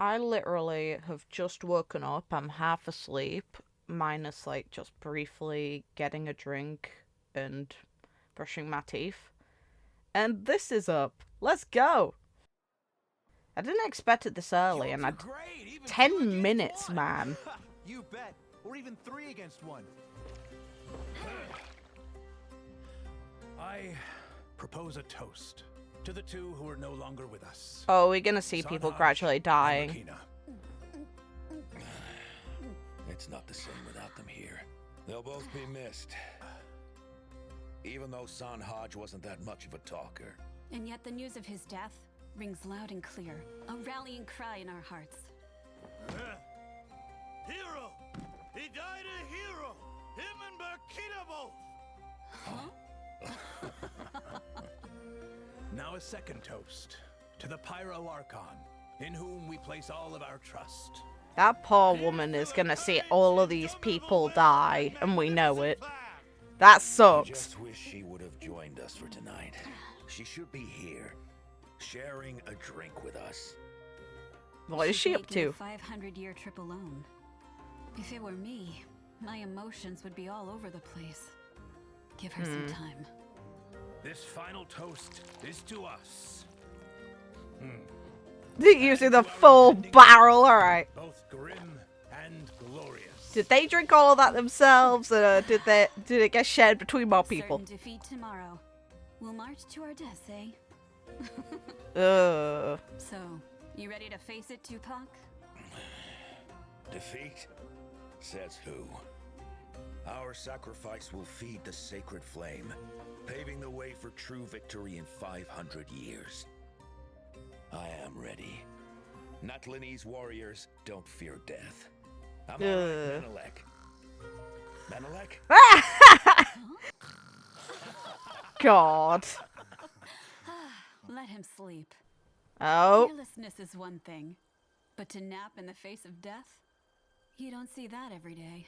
I literally have just woken up. I'm half asleep, minus like just briefly getting a drink and brushing my teeth. And this is up. Let's go. I didn't expect it this early, and I'd 10 minutes, man. You bet. Or even 3 against 1. I propose a toast to the 2 who are no longer with us. Oh, we're gonna see people gradually dying. It's not the same without them here. They'll both be missed. Even though San Hodge wasn't that much of a talker. And yet the news of his death rings loud and clear. A rallying cry in our hearts. Hero! He died a hero! Him and Bakita both! Now a second toast to the Pyro Archon, in whom we place all of our trust. That poor woman is gonna see all of these people die, and we know it. That I sucks. just wish she would have joined us for tonight. She should be here, sharing a drink with us. What is she up to? 500-year trip alone. If it were me, my emotions would be all over the place. Give her some time. This final toast is to us. Using the full barrel, alright. Both grim and glorious. Did they drink all of that themselves, or did it get shared between more people? Certain defeat tomorrow. We'll march to our deaths, eh? So, you ready to face it, Tupac? Defeat? Says who? Our sacrifice will feed the sacred flame, paving the way for true victory in 500 years. I am ready. Natlinese warriors don't fear death. I'm alright, Menelek. God. Let him sleep. Oh. Fearlessness is one thing, but to nap in the face of death? You don't see that every day.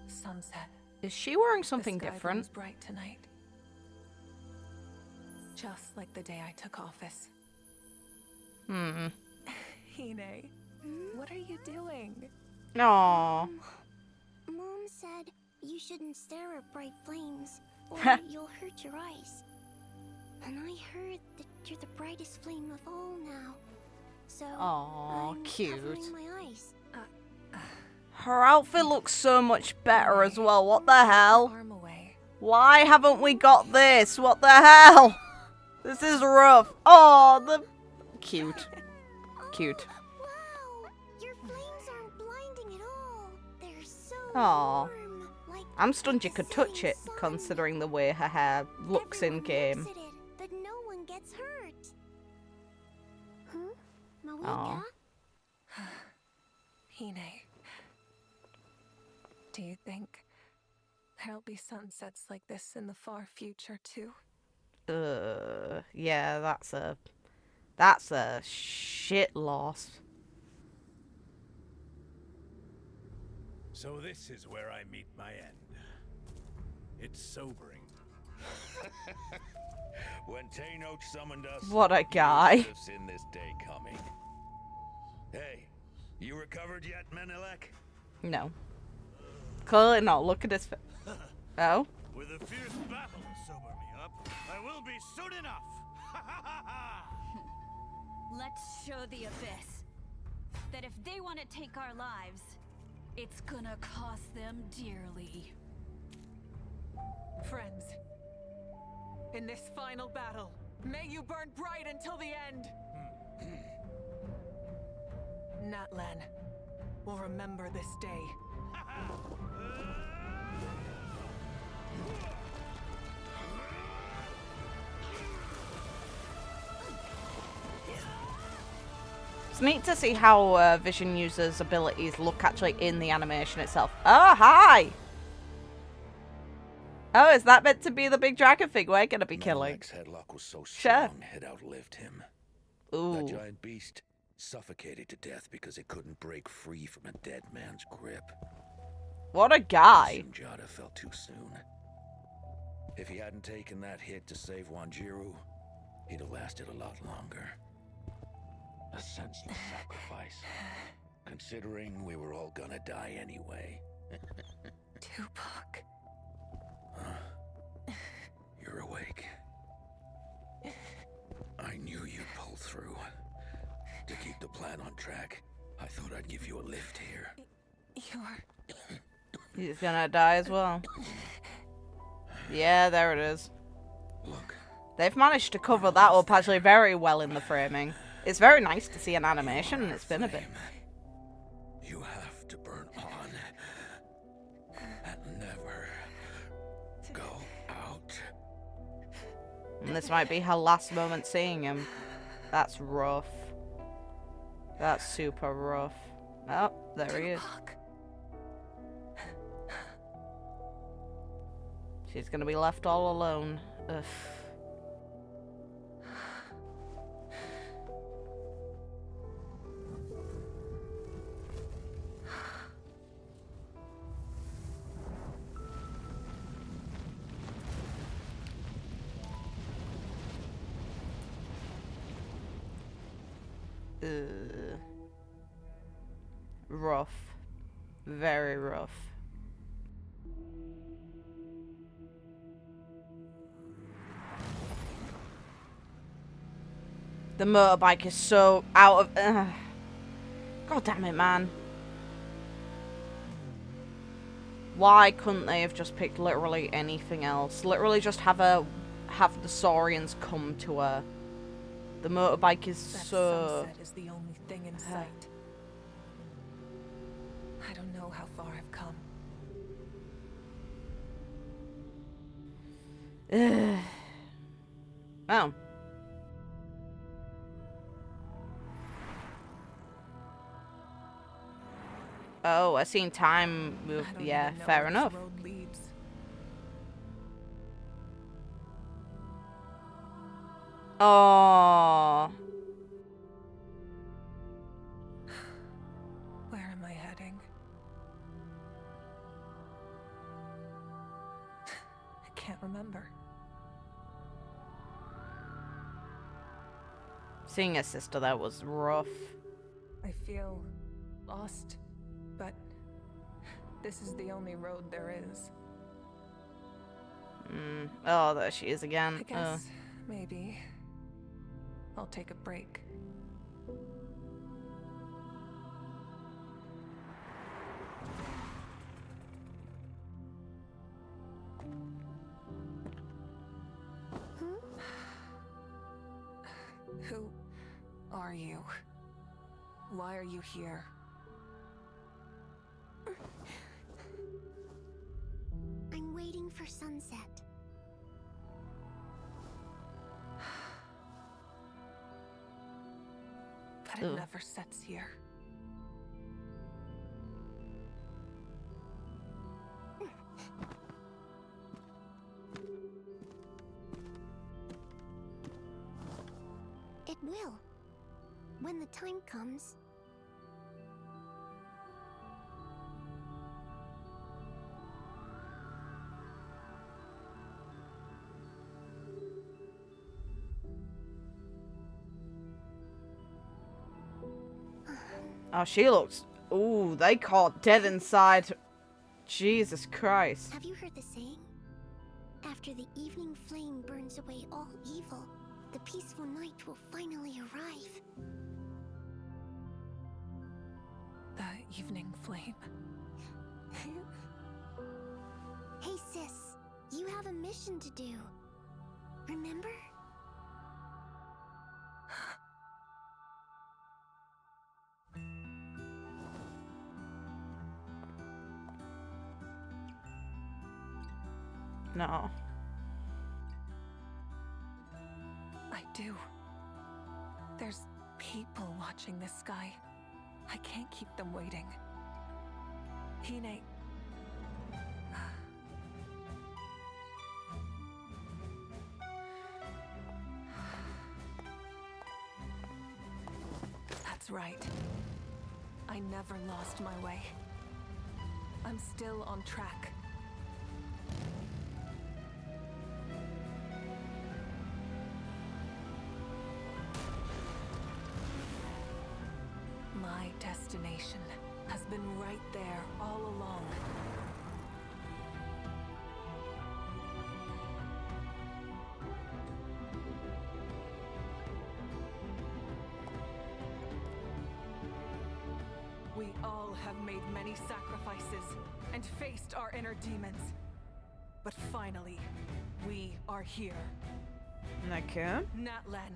Sunset. Is she wearing something The sky different? glows bright tonight. Just like the day I took office. Hine, what are you doing? Aww. Mom said you shouldn't stare at bright flames, or you'll hurt your eyes. And I heard that you're the brightest flame of all now. So Aw, I'm cute. covering my eyes. Her outfit looks so much better as well. What the hell? Arm away. Why haven't we got this? What the hell? This is rough. Oh, the... Cute. Cute. Wow! Your flames aren't blinding at all. They're so Aw. warm. Like I'm stunned you the could touch setting it, sun. considering the way her hair looks in Everyone game. looks at it, but no one gets hurt. Huh? Mavuika? Aw. Hine. Do you think there'll be sunsets like this in the far future too? Yeah, that's a shit loss. So this is where I meet my end. It's sobering. When Tanoch summoned us, What a guy. you should have seen this day coming. Hey, you recovered yet, Menelek? No. Clearly not. Look at his face. Oh? With a fierce battle to sober me up, I will be soon enough! Let's show the Abyss that if they want to take our lives, it's gonna cost them dearly. Friends, in this final battle, may you burn bright until the end. Natlan will remember this day. It's neat to see how Vision users' abilities look actually in the animation itself. Oh, hi! Oh, is that meant to be the big dragon thing we're gonna be killing? Menelek's headlock was so Sure. strong, it outlived him. That Ooh. giant beast suffocated to death because it couldn't break free from a dead man's grip. What a guy. Sunjata fell too soon. If he hadn't taken that hit to save Wanjiru, he'd have lasted a lot longer. A senseless sacrifice, considering we were all gonna die anyway. Tupac. You're awake. I knew you'd pull through. To keep the plan on track, I thought I'd give you a lift here. You're... He's gonna die as well. Yeah, there it is. Look. They've managed to cover that up actually very well in the framing. It's very nice to see an animation, and it's been a bit. You have to burn on and never go out. And this might be her last moment seeing him. That's rough. That's super rough. Oh, there he is. She's gonna be left all alone. Ugh. Rough. Very rough. The motorbike is so out of... God damn it, man. Why couldn't they have just picked literally anything else? Literally just have the Saurians come to her. The motorbike is That so... sunset is the only thing in sight. I don't know how far I've come. Oh. Oh, I seen time move. I don't Yeah, even know fair where this enough. road leads. Oh. Where am I heading? I can't remember. Seeing a sister that was rough. I feel lost, but this is the only road there is. Oh, there she is I again. guess maybe I'll take a break. Who are you? Why are you here? I'm waiting for sunset. But it never sets here. It will. When the time comes. Oh, she looks... Ooh, they caught dead inside. Jesus Christ. Have you heard the saying? After the evening flame burns away all evil, the peaceful night will finally arrive. The evening flame. Hey sis, you have a mission to do. Remember? No. I do. There's people watching this sky. I can't keep them waiting. Hine... That's right. I never lost my way. I'm still on track. My destination has been right there all along. We all have made many sacrifices and faced our inner demons. But finally, we are here. Okay. Natlan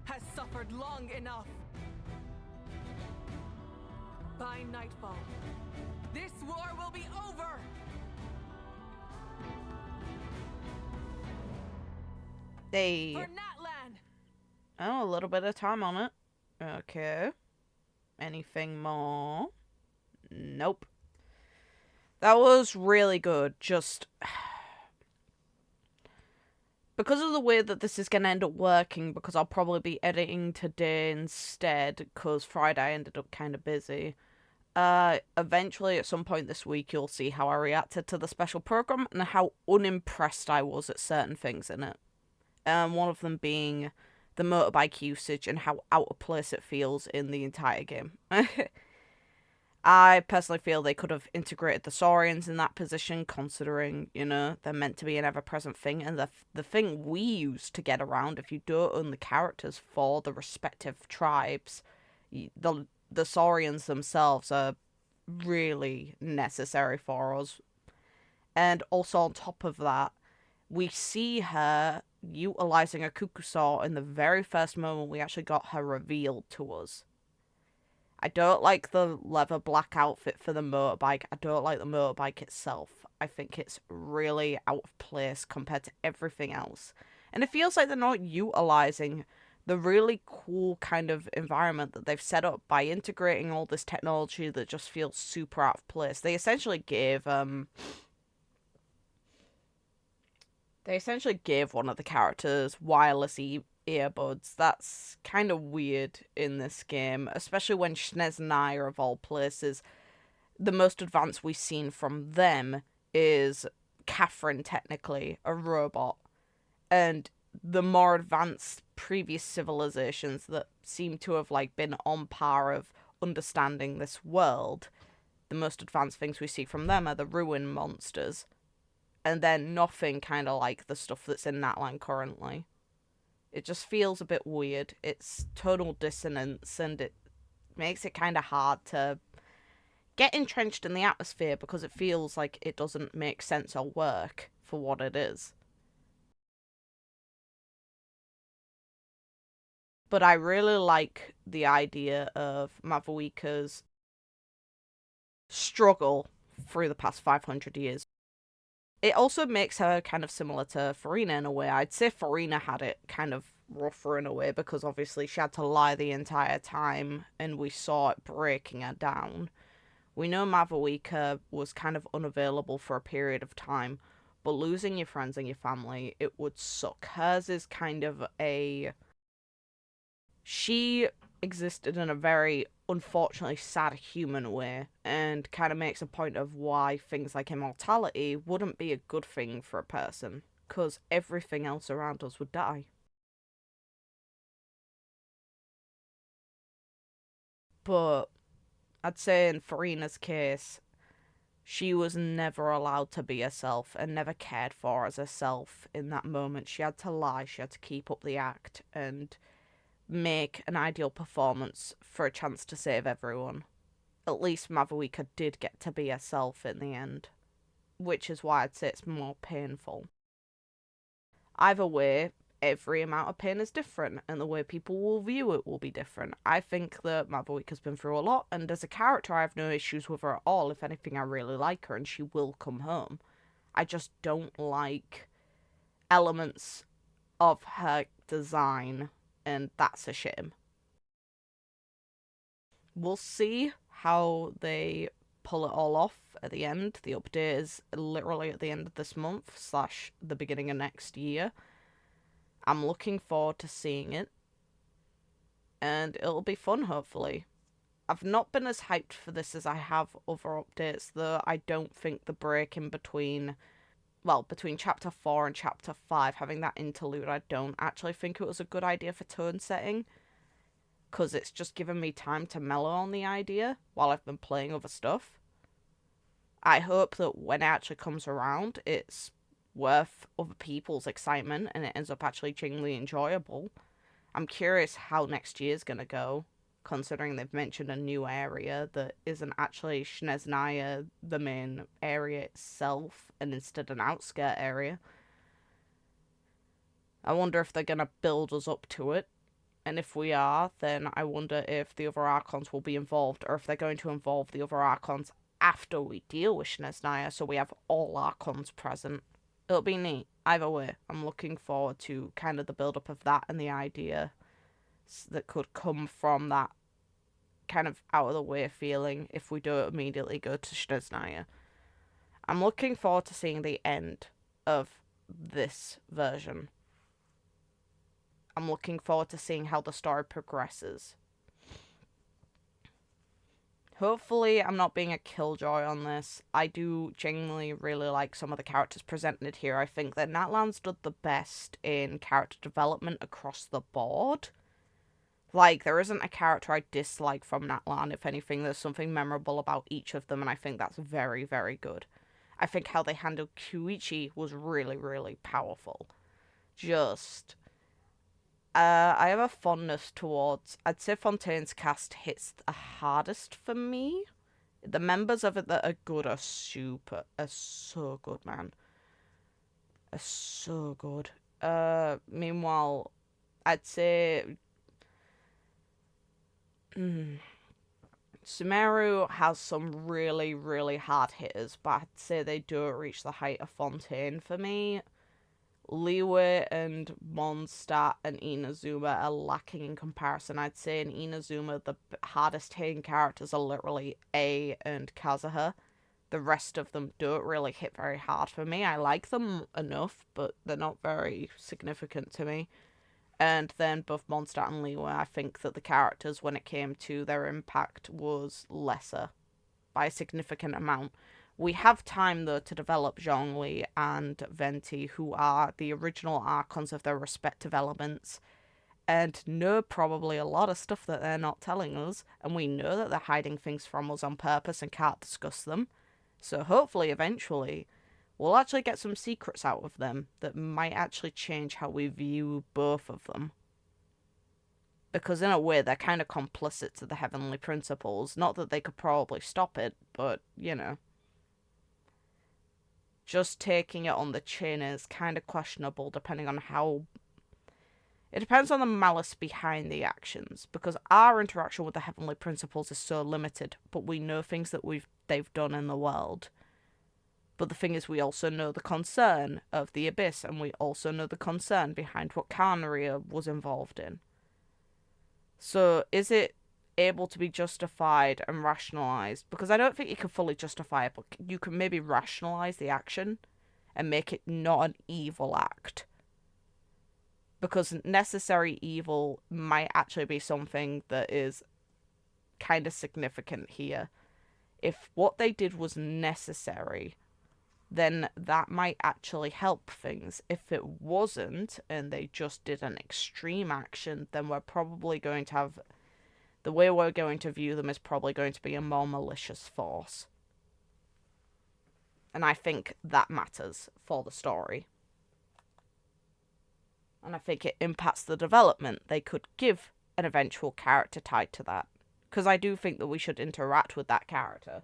has suffered long enough. By nightfall, this war will be over! Hey. For Natlan! Oh, a little bit of time on it. Okay. Anything more? Nope. That was really good. Just because of the way that this is going to end up working, because I'll probably be editing today instead, because Friday I ended up kind of busy. Eventually, at some point this week, you'll see how I reacted to the special program and how unimpressed I was at certain things in it. One of them being the motorbike usage and how out of place it feels in the entire game. I personally feel they could have integrated the Saurians in that position, considering, you know, they're meant to be an ever-present thing, and the thing we use to get around, if you don't own the characters for the respective tribes, the Saurians themselves are really necessary for us. And also on top of that, we see her utilizing a Kukusaw in the very first moment we actually got her revealed to us. I don't like the leather black outfit for the motorbike. I don't like the motorbike itself. I think it's really out of place compared to everything else. And it feels like they're not utilizing the really cool kind of environment that they've set up by integrating all this technology that just feels super out of place. They essentially gave one of the characters wireless earbuds. That's kind of weird in this game, especially when Snezhnaya, of all places, the most advanced we've seen from them is Catherine, technically, a robot. And the more advanced previous civilizations that seem to have been on par of understanding this world, the most advanced things we see from them are the ruin monsters. And then nothing kind of like the stuff that's in Natlan currently. It just feels a bit weird. It's tonal dissonance, and it makes it kind of hard to get entrenched in the atmosphere because it feels like it doesn't make sense or work for what it is. But I really like the idea of Mavuika's struggle through the past 500 years. It also makes her kind of similar to Farina in a way. I'd say Farina had it kind of rougher in a way because obviously she had to lie the entire time and we saw it breaking her down. We know Mavuika was kind of unavailable for a period of time, but losing your friends and your family, it would suck. Hers is kind of a... She existed in a very unfortunately sad human way, and kind of makes a point of why things like immortality wouldn't be a good thing for a person, because everything else around us would die. But I'd say in Farina's case, she was never allowed to be herself and never cared for as herself in that moment. She had to lie, she had to keep up the act and make an ideal performance for a chance to save everyone. At least Mavuika did get to be herself in the end, which is why I'd say it's more painful. Either way, every amount of pain is different, and the way people will view it will be different. I think that Mavuika's been through a lot, and as a character I have no issues with her at all. If anything, I really like her and she will come home. I just don't like elements of her design, and that's a shame. We'll see how they pull it all off at the end. The update is literally at the end of this month / the beginning of next year. I'm looking forward to seeing it, and it'll be fun, hopefully. I've not been as hyped for this as I have other updates, though. I don't think the break in between, well, between Chapter 4 and Chapter 5, having that interlude, I don't actually think it was a good idea for tone setting, because it's just given me time to mellow on the idea while I've been playing other stuff. I hope that when it actually comes around, it's worth other people's excitement and it ends up actually genuinely enjoyable. I'm curious how next year's going to go, considering they've mentioned a new area that isn't actually Snezhnaya, the main area itself, and instead an outskirt area. I wonder if they're going to build us up to it, and if we are, then I wonder if the other Archons will be involved, or if they're going to involve the other Archons after we deal with Snezhnaya, so we have all Archons present. It'll be neat. Either way, I'm looking forward to kind of the build-up of that and the idea that could come from that kind of out-of-the-way feeling if we don't immediately go to Snezhnaya. I'm looking forward to seeing the end of this version. I'm looking forward to seeing how the story progresses. Hopefully, I'm not being a killjoy on this. I do genuinely really like some of the characters presented here. I think that Natlan's done the best in character development across the board. Like, there isn't a character I dislike from Natlan. If anything, there's something memorable about each of them, and I think that's very, very good. I think how they handled Kyuichi was really, really powerful. I have a fondness towards... I'd say Fontaine's cast hits the hardest for me. The members of it that are good are so good, man. Are so good. Meanwhile, I'd say... Sumeru has some really, really hard hitters, but I'd say they don't reach the height of Fontaine for me. Liyue and Mondstadt and Inazuma are lacking in comparison. I'd say in Inazuma, the hardest hitting characters are literally A and Kazuha. The rest of them don't really hit very hard for me. I like them enough, but they're not very significant to me. And then both Mondstadt and Liyue, I think that the characters, when it came to their impact, was lesser by a significant amount. We have time, though, to develop Zhongli and Venti, who are the original Archons of their respective elements, and know probably a lot of stuff that they're not telling us, and we know that they're hiding things from us on purpose and can't discuss them. So hopefully, eventually, we'll actually get some secrets out of them that might actually change how we view both of them. Because in a way, they're kind of complicit to the heavenly principles. Not that they could probably stop it, but, you know. Just taking it on the chin is kind of questionable depending on how... It depends on the malice behind the actions, because our interaction with the heavenly principles is so limited, but we know things that they've done in the world. But the thing is, we also know the concern of the Abyss, and we also know the concern behind what Carnaria was involved in. So, is it able to be justified and rationalized? Because I don't think you can fully justify it, but you can maybe rationalize the action and make it not an evil act. Because necessary evil might actually be something that is kind of significant here. If what they did was necessary, then that might actually help things. If it wasn't, and they just did an extreme action, then we're probably going to have... The way we're going to view them is probably going to be a more malicious force. And I think that matters for the story. And I think it impacts the development they could give an eventual character tied to that. Because I do think that we should interact with that character.